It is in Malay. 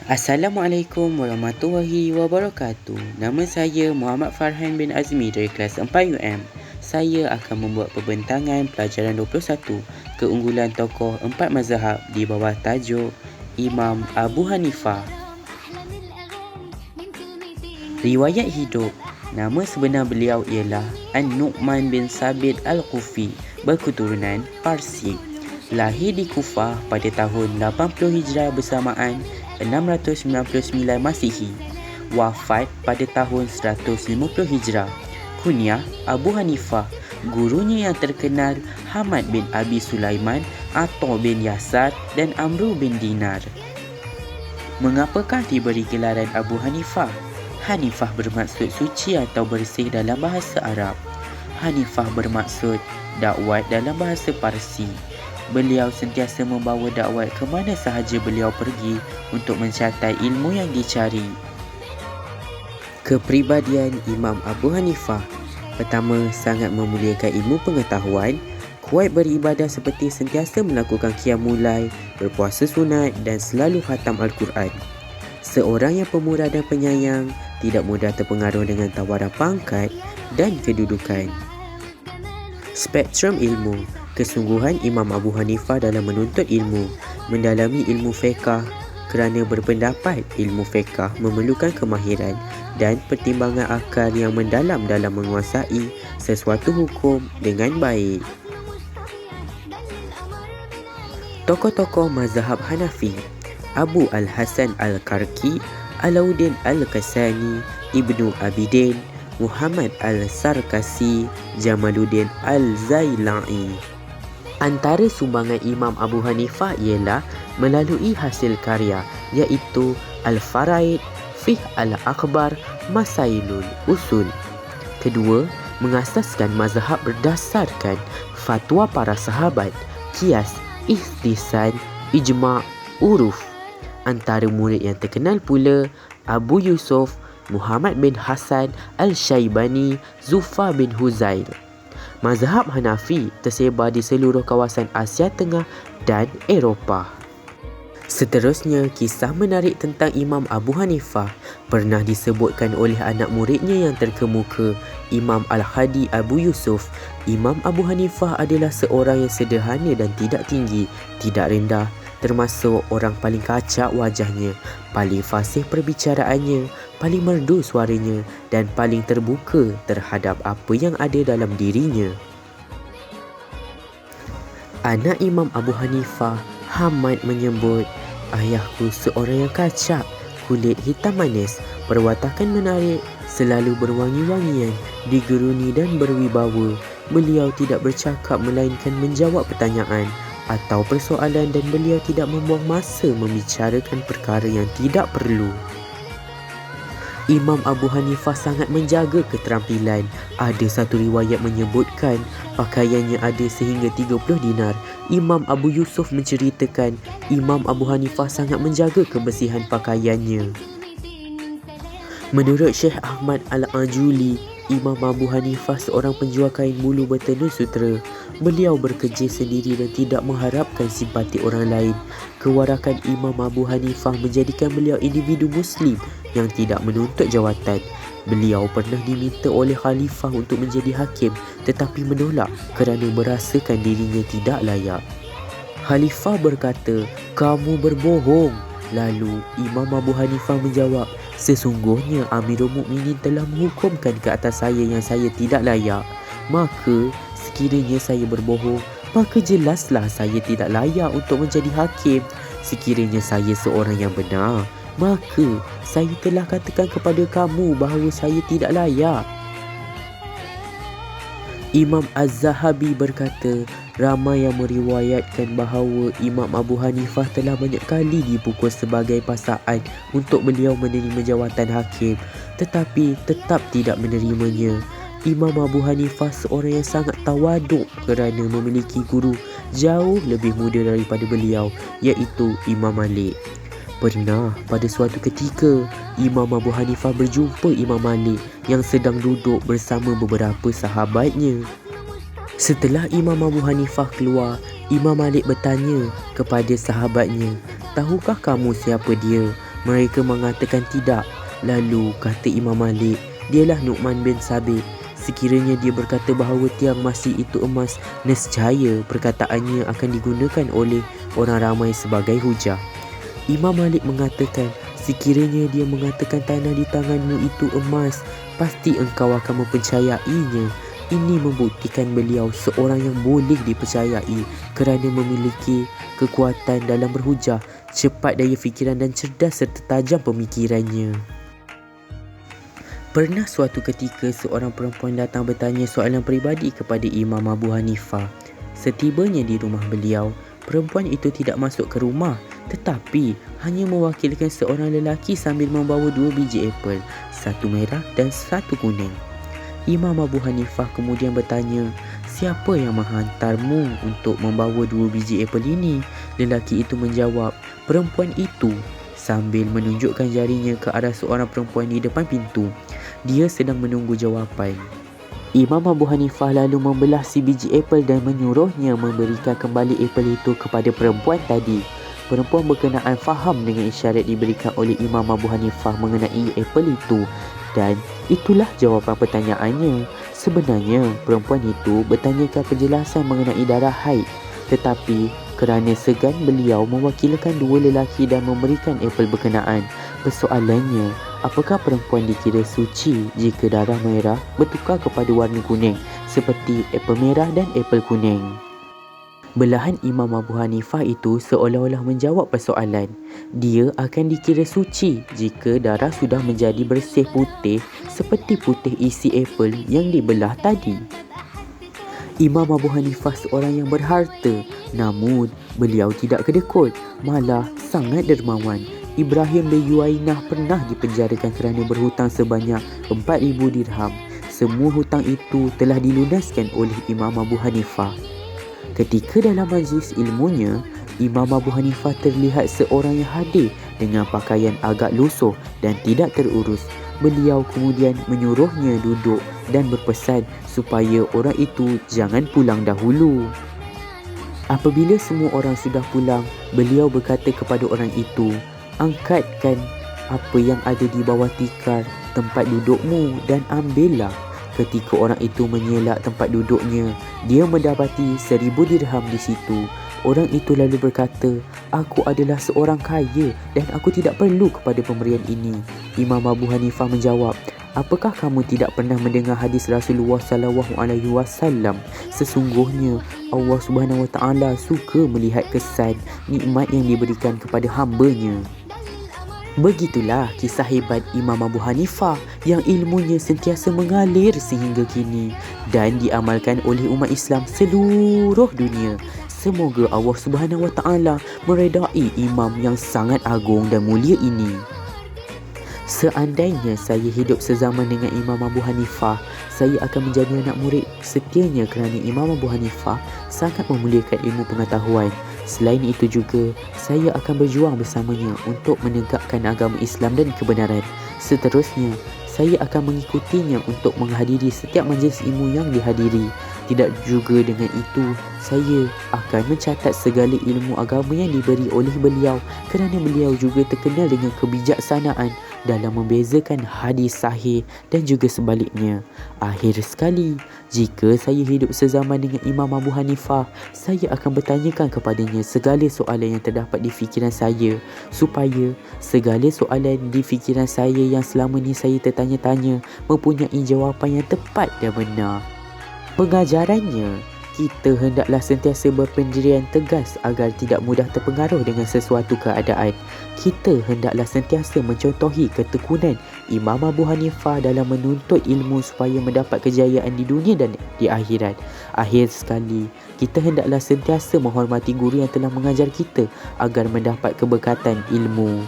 Assalamualaikum warahmatullahi wabarakatuh. Nama saya Muhammad Farhan bin Azmi dari kelas 4 UM. Saya akan membuat perbentangan pelajaran 21 keunggulan tokoh 4 mazhab di bawah tajuk Imam Abu Hanifah. Riwayat hidup. Nama sebenar beliau ialah An-Nu'man bin Sabit Al-Kufi, berketurunan Parsi. Lahir di Kufah pada tahun 80 Hijrah bersamaan 699 Masihi. Wafat pada tahun 150 Hijrah. Kunyah Abu Hanifah. Gurunya yang terkenal Hamad bin Abi Sulaiman, Atha bin Yasar dan Amru bin Dinar. Mengapakah diberi gelaran Abu Hanifah? Hanifah bermaksud suci atau bersih dalam bahasa Arab. Hanifah bermaksud dakwat dalam bahasa Parsi. Beliau sentiasa membawa dakwat ke mana sahaja beliau pergi untuk mencatat ilmu yang dicari. Kepribadian Imam Abu Hanifah. Pertama, sangat memuliakan ilmu pengetahuan, kuat beribadah seperti sentiasa melakukan qiyamul lail, berpuasa sunat dan selalu khatam Al-Quran. Seorang yang pemurah dan penyayang, tidak mudah terpengaruh dengan tawaran pangkat dan kedudukan. Spektrum ilmu. Kesungguhan Imam Abu Hanifah dalam menuntut ilmu, mendalami ilmu fiqh kerana berpendapat ilmu fiqh memerlukan kemahiran dan pertimbangan akal yang mendalam dalam menguasai sesuatu hukum dengan baik. Tokoh-tokoh mazhab Hanafi. Abu Al-Hasan Al-Karki, Alauddin Al-Kasani, Ibnu Abidin, Muhammad Al-Sarkasi, Jamaluddin Al-Zailai. Antara sumbangan Imam Abu Hanifah ialah melalui hasil karya iaitu Al-Faraid, Fiqh Al-Akbar, Masailul Usul. Kedua, mengasaskan mazhab berdasarkan fatwa para sahabat, qiyas, ihtisan, ijma', uruf. Antara murid yang terkenal pula Abu Yusuf, Muhammad bin Hasan Al-Syaibani, Zufar bin Huzail. Mazhab Hanafi tersebar di seluruh kawasan Asia Tengah dan Eropah. Seterusnya, kisah menarik tentang Imam Abu Hanifah pernah disebutkan oleh anak muridnya yang terkemuka, Imam Al-Hadi Abu Yusuf. Imam Abu Hanifah adalah seorang yang sederhana dan tidak tinggi, tidak rendah, termasuk orang paling kacak wajahnya, paling fasih perbicaraannya, paling merdu suaranya dan paling terbuka terhadap apa yang ada dalam dirinya. Anak Imam Abu Hanifah, Hamad, menyebut, "Ayahku seorang yang kacak, kulit hitam manis, perwatakan menarik, selalu berwangi-wangian, digeruni dan berwibawa. Beliau tidak bercakap melainkan menjawab pertanyaan atau persoalan dan beliau tidak membuang masa membicarakan perkara yang tidak perlu." Imam Abu Hanifah sangat menjaga keterampilan. Ada satu riwayat menyebutkan pakaiannya ada sehingga 30 dinar. Imam Abu Yusuf menceritakan Imam Abu Hanifah sangat menjaga kebersihan pakaiannya. Menurut Syekh Ahmad Al-Ajuli, Imam Abu Hanifah seorang penjual kain bulu bertenun sutera. Beliau bekerja sendiri dan tidak mengharapkan simpati orang lain. Kewarakan Imam Abu Hanifah menjadikan beliau individu Muslim yang tidak menuntut jawatan. Beliau pernah diminta oleh khalifah untuk menjadi hakim tetapi menolak kerana merasakan dirinya tidak layak. Khalifah berkata, "Kamu berbohong." Lalu Imam Abu Hanifah menjawab, "Sesungguhnya Amirul Mukminin telah menghukumkan ke atas saya yang saya tidak layak. Maka sekiranya saya berbohong, maka jelaslah saya tidak layak untuk menjadi hakim. Sekiranya saya seorang yang benar, maka saya telah katakan kepada kamu bahawa saya tidak layak." Imam Az-Zahabi berkata, ramai yang meriwayatkan bahawa Imam Abu Hanifah telah banyak kali dipukul sebagai paksaan untuk beliau menerima jawatan hakim, tetapi tetap tidak menerimanya. Imam Abu Hanifah seorang yang sangat tawaduk kerana memiliki guru jauh lebih muda daripada beliau, iaitu Imam Malik. Pernah pada suatu ketika, Imam Abu Hanifah berjumpa Imam Malik yang sedang duduk bersama beberapa sahabatnya. Setelah Imam Abu Hanifah keluar, Imam Malik bertanya kepada sahabatnya, "Tahukah kamu siapa dia?" Mereka mengatakan tidak. Lalu kata Imam Malik, dialah Nu'man bin Sabit. Sekiranya dia berkata bahawa tiang masjid itu emas, nescaya perkataannya akan digunakan oleh orang ramai sebagai hujah. Imam Malik mengatakan, sekiranya dia mengatakan tanah di tanganmu itu emas, pasti engkau akan mempercayainya. Ini membuktikan beliau seorang yang boleh dipercayai kerana memiliki kekuatan dalam berhujah, cepat daya fikiran dan cerdas serta tajam pemikirannya. Pernah suatu ketika seorang perempuan datang bertanya soalan peribadi kepada Imam Abu Hanifah. Setibanya di rumah beliau, perempuan itu tidak masuk ke rumah tetapi hanya mewakilkan seorang lelaki sambil membawa 2 biji apel, satu merah dan satu kuning. Imam Abu Hanifah kemudian bertanya, siapa yang menghantarmu untuk membawa 2 biji apel ini? Lelaki itu menjawab, perempuan itu, sambil menunjukkan jarinya ke arah seorang perempuan di depan pintu. Dia sedang menunggu jawapan. Imam Abu Hanifah lalu membelah si biji apel dan menyuruhnya memberikan kembali apel itu kepada perempuan tadi. Perempuan berkenaan faham dengan isyarat diberikan oleh Imam Abu Hanifah mengenai apel itu, dan itulah jawapan pertanyaannya. Sebenarnya perempuan itu bertanyakan penjelasan mengenai darah haid, tetapi kerana segan beliau mewakilkan 2 lelaki dan memberikan apel berkenaan, persoalannya, apakah perempuan dikira suci jika darah merah bertukar kepada warna kuning seperti apel merah dan apel kuning? Belahan Imam Abu Hanifah itu seolah-olah menjawab persoalan. Dia akan dikira suci jika darah sudah menjadi bersih putih seperti putih isi apel yang dibelah tadi. Imam Abu Hanifah seorang yang berharta, namun beliau tidak kedekut, malah sangat dermawan. Ibrahim bin Yuainah pernah dipenjarakan kerana berhutang sebanyak 4,000 dirham. Semua hutang itu telah dilunaskan oleh Imam Abu Hanifah. Ketika dalam majlis ilmunya, Imam Abu Hanifah terlihat seorang yang hadir dengan pakaian agak lusuh dan tidak terurus. Beliau kemudian menyuruhnya duduk dan berpesan supaya orang itu jangan pulang dahulu. Apabila semua orang sudah pulang, beliau berkata kepada orang itu, angkatkan apa yang ada di bawah tikar tempat dudukmu dan ambillah. Ketika orang itu mengelak tempat duduknya, dia mendapati 1,000 dirham di situ. Orang itu lalu berkata, aku adalah seorang kaya dan aku tidak perlu kepada pemberian ini. Imam Abu Hanifah menjawab, apakah kamu tidak pernah mendengar hadis Rasulullah SAW? Sesungguhnya Allah Subhanahu Wa Taala suka melihat kesan nikmat yang diberikan kepada hamba-Nya. Begitulah kisah hebat Imam Abu Hanifah yang ilmunya sentiasa mengalir sehingga kini dan diamalkan oleh umat Islam seluruh dunia. Semoga Allah Subhanahu Wa Taala meredai imam yang sangat agung dan mulia ini. Seandainya saya hidup sezaman dengan Imam Abu Hanifah, saya akan menjadi anak murid setianya kerana Imam Abu Hanifah sangat memuliakan ilmu pengetahuan. Selain itu juga, saya akan berjuang bersamanya untuk menegakkan agama Islam dan kebenaran. Seterusnya, saya akan mengikutinya untuk menghadiri setiap majlis ilmu yang dihadiri. Tidak juga dengan itu, saya akan mencatat segala ilmu agama yang diberi oleh beliau kerana beliau juga terkenal dengan kebijaksanaan dalam membezakan hadis sahih dan juga sebaliknya. Akhir sekali, jika saya hidup sezaman dengan Imam Abu Hanifah, saya akan bertanyakan kepadanya segala soalan yang terdapat di fikiran saya supaya segala soalan di fikiran saya yang selama ni saya tertanya-tanya mempunyai jawapan yang tepat dan benar. Pengajarannya, kita hendaklah sentiasa berpendirian tegas agar tidak mudah terpengaruh dengan sesuatu keadaan. Kita hendaklah sentiasa mencontohi ketekunan Imam Abu Hanifah dalam menuntut ilmu supaya mendapat kejayaan di dunia dan di akhirat. Akhir sekali, kita hendaklah sentiasa menghormati guru yang telah mengajar kita agar mendapat keberkatan ilmu.